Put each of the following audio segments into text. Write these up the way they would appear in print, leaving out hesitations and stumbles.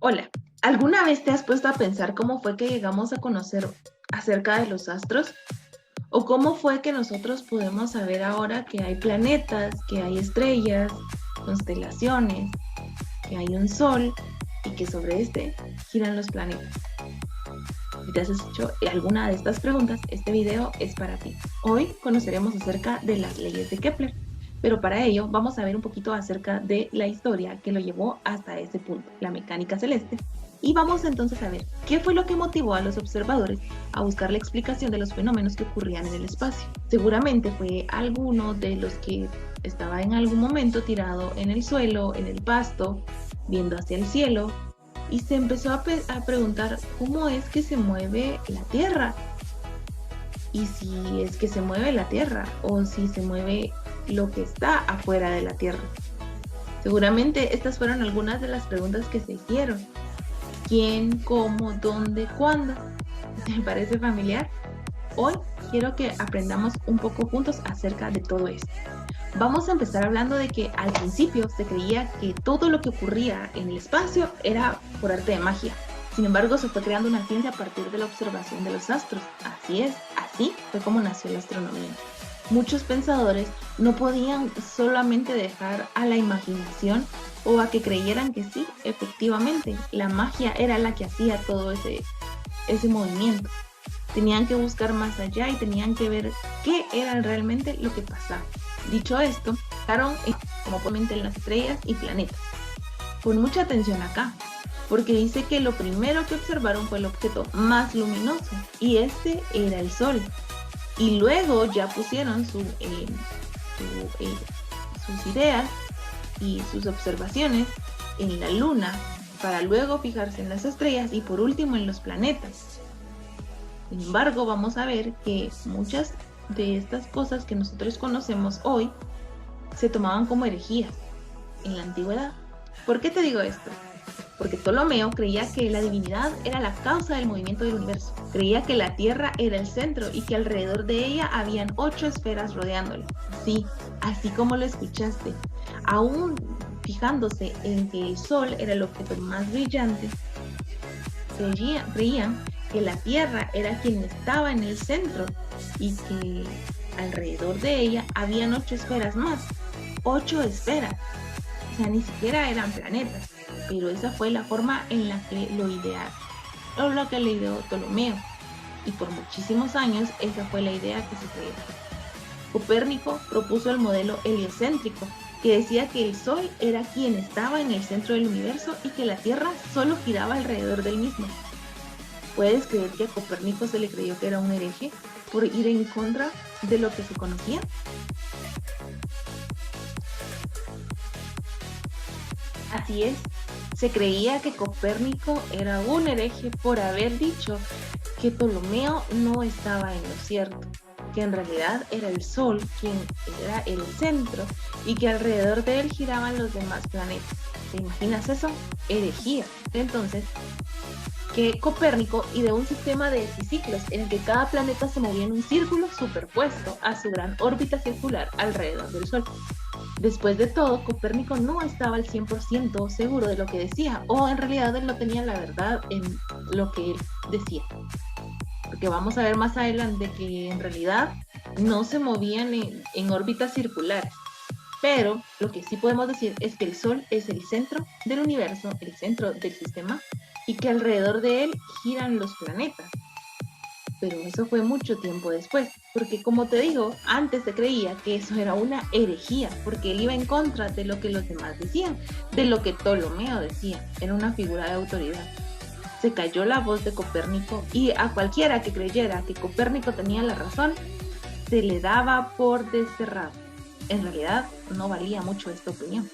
Hola, ¿alguna vez te has puesto a pensar cómo fue que llegamos a conocer acerca de los astros? ¿O cómo fue que nosotros podemos saber ahora que hay planetas, que hay estrellas, constelaciones, que hay un sol y que sobre este giran los planetas? Si te has hecho alguna de estas preguntas, este video es para ti. Hoy conoceremos acerca de las leyes de Kepler, pero para ello vamos a ver un poquito acerca de la historia que lo llevó hasta ese punto, la mecánica celeste, y vamos entonces a ver qué fue lo que motivó a los observadores a buscar la explicación de los fenómenos que ocurrían en el espacio. Seguramente fue alguno de los que estaba en algún momento tirado en el suelo, en el pasto, viendo hacia el cielo, y se empezó a preguntar cómo es que se mueve la Tierra, y si es que se mueve la Tierra o si se mueve lo que está afuera de la Tierra. Seguramente estas fueron algunas de las preguntas que se hicieron. ¿Quién, cómo, dónde, cuándo? ¿Te parece familiar? Hoy quiero que aprendamos un poco juntos acerca de todo esto. Vamos a empezar hablando de que al principio se creía que todo lo que ocurría en el espacio era por arte de magia. Sin embargo, se fue creando una ciencia a partir de la observación de los astros. Así es, así fue como nació la astronomía. Muchos pensadores no podían solamente dejar a la imaginación o a que creyeran que sí, efectivamente, la magia era la que hacía todo ese movimiento. Tenían que buscar más allá y tenían que ver qué era realmente lo que pasaba. Dicho esto, fijaron como probablemente en las estrellas y planetas. Pon mucha atención acá, porque dice que lo primero que observaron fue el objeto más luminoso, y este era el Sol. Y luego ya pusieron sus ideas y sus observaciones en la Luna, para luego fijarse en las estrellas y por último en los planetas. Sin embargo, vamos a ver que muchas de estas cosas que nosotros conocemos hoy se tomaban como herejías en la antigüedad. ¿Por qué te digo esto? Porque Ptolomeo creía que la divinidad era la causa del movimiento del universo. Creía que la Tierra era el centro y que alrededor de ella habían 8 esferas rodeándola. Sí, así como lo escuchaste. Aún fijándose en que el Sol era el objeto más brillante, creían que la Tierra era quien estaba en el centro y que alrededor de ella habían 8 esferas más. 8 esferas. O sea, ni siquiera eran planetas. Pero esa fue la forma en la que lo idearon, o lo que le ideó Ptolomeo. Y por muchísimos años esa fue la idea que se creó. Copérnico propuso el modelo heliocéntrico, que decía que el Sol era quien estaba en el centro del universo y que la Tierra solo giraba alrededor del mismo. ¿Puedes creer que a Copérnico se le creyó que era un hereje por ir en contra de lo que se conocía? Así es, se creía que Copérnico era un hereje por haber dicho que Ptolomeo no estaba en lo cierto, que en realidad era el Sol quien era el centro y que alrededor de él giraban los demás planetas. ¿Te imaginas eso? Herejía. Entonces, que Copérnico ideó un sistema de epiciclos en el que cada planeta se movía en un círculo superpuesto a su gran órbita circular alrededor del Sol. Después de todo, Copérnico no estaba al 100% seguro de lo que decía, o en realidad él no tenía la verdad en lo que él decía. Porque vamos a ver más adelante que en realidad no se movían en órbitas circulares. Pero lo que sí podemos decir es que el Sol es el centro del universo, el centro del sistema, y que alrededor de él giran los planetas. Pero eso fue mucho tiempo después, porque como te digo, antes se creía que eso era una herejía, porque él iba en contra de lo que los demás decían, de lo que Ptolomeo decía, era una figura de autoridad. Se cayó la voz de Copérnico y a cualquiera que creyera que Copérnico tenía la razón, se le daba por desterrado. En realidad no valía mucho esta opinión.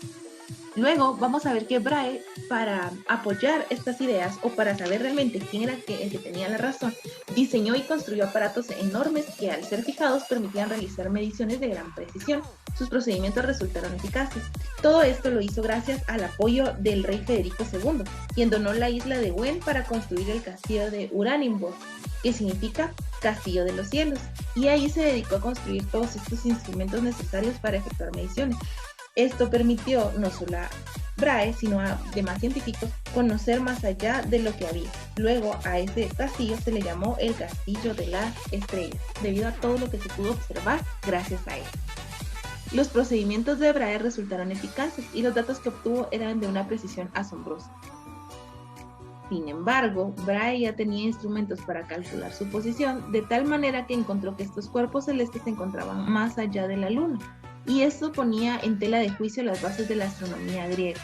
Luego vamos a ver que Brahe, para apoyar estas ideas o para saber realmente quién era el que tenía la razón, diseñó y construyó aparatos enormes que al ser fijados permitían realizar mediciones de gran precisión. Sus procedimientos resultaron eficaces. Todo esto lo hizo gracias al apoyo del rey Federico II, quien donó la isla de Hven para construir el castillo de Uraniborg, que significa Castillo de los Cielos, y ahí se dedicó a construir todos estos instrumentos necesarios para efectuar mediciones. Esto permitió no solo Brahe, sino a demás científicos, conocer más allá de lo que había. Luego a ese castillo se le llamó el Castillo de las Estrellas, debido a todo lo que se pudo observar gracias a él. Los procedimientos de Brahe resultaron eficaces y los datos que obtuvo eran de una precisión asombrosa. Sin embargo, Brahe ya tenía instrumentos para calcular su posición, de tal manera que encontró que estos cuerpos celestes se encontraban más allá de la Luna, y esto ponía en tela de juicio las bases de la astronomía griega.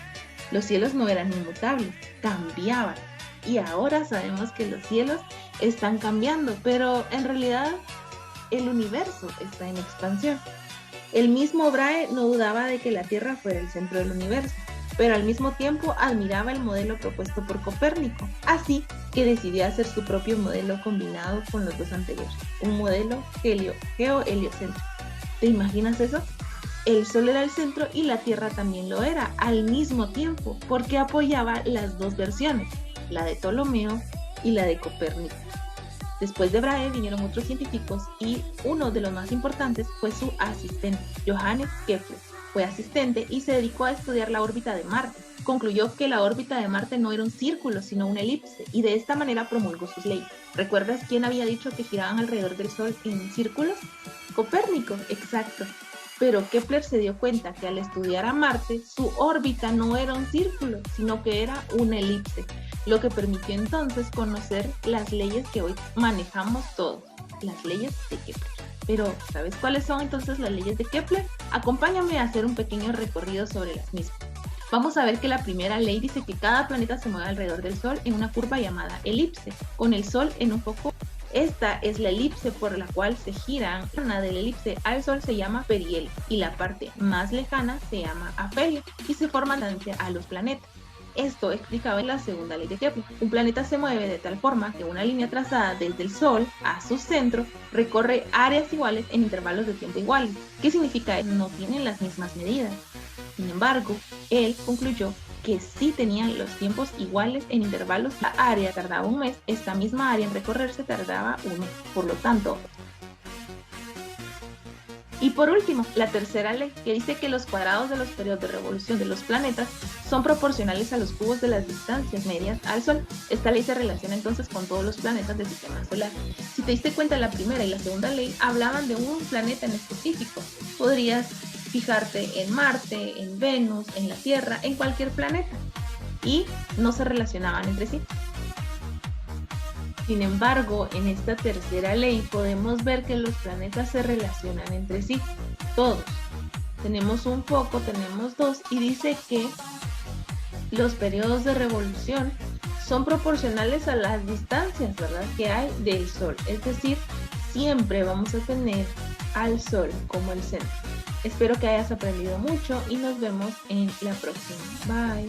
Los cielos no eran inmutables, cambiaban, y ahora sabemos que los cielos están cambiando, pero en realidad el universo está en expansión. El mismo Brahe no dudaba de que la Tierra fuera el centro del universo, pero al mismo tiempo admiraba el modelo propuesto por Copérnico, así que decidió hacer su propio modelo combinado con los dos anteriores, un modelo geoheliocéntrico. ¿Te imaginas eso? El Sol era el centro y la Tierra también lo era, al mismo tiempo, porque apoyaba las dos versiones, la de Ptolomeo y la de Copérnico. Después de Brahe vinieron otros científicos y uno de los más importantes fue su asistente, Johannes Kepler. Fue asistente y se dedicó a estudiar la órbita de Marte. Concluyó que la órbita de Marte no era un círculo, sino una elipse, y de esta manera promulgó sus leyes. ¿Recuerdas quién había dicho que giraban alrededor del Sol en círculos? Copérnico, exacto. Pero Kepler se dio cuenta que al estudiar a Marte, su órbita no era un círculo, sino que era una elipse, lo que permitió entonces conocer las leyes que hoy manejamos todos, las leyes de Kepler. Pero, ¿sabes cuáles son entonces las leyes de Kepler? Acompáñame a hacer un pequeño recorrido sobre las mismas. Vamos a ver que la primera ley dice que cada planeta se mueve alrededor del Sol en una curva llamada elipse, con el Sol en un foco. Esta es la elipse por la cual se giran. La zona de la elipse al Sol se llama perihelio y la parte más lejana se llama afelio y se forman a los planetas. Esto explicaba en la segunda ley de Kepler. Un planeta se mueve de tal forma que una línea trazada desde el Sol a su centro recorre áreas iguales en intervalos de tiempo iguales. ¿Qué significa? No tienen las mismas medidas. Sin embargo, él concluyó que sí tenían los tiempos iguales en intervalos. La área tardaba un mes, esta misma área en recorrerse tardaba un mes. Por lo tanto, y por último, la tercera ley, que dice que los cuadrados de los periodos de revolución de los planetas son proporcionales a los cubos de las distancias medias al Sol. Esta ley se relaciona entonces con todos los planetas del sistema solar. Si te diste cuenta, la primera y la segunda ley hablaban de un planeta en específico. Podrías fijarte en Marte, en Venus, en la Tierra, en cualquier planeta, y no se relacionaban entre sí. Sin embargo, en esta tercera ley podemos ver que los planetas se relacionan entre sí, todos. Tenemos un foco, tenemos dos, y dice que los periodos de revolución son proporcionales a las distancias, ¿verdad?, que hay del Sol. Es decir, siempre vamos a tener al Sol como el centro. Espero que hayas aprendido mucho y nos vemos en la próxima. Bye.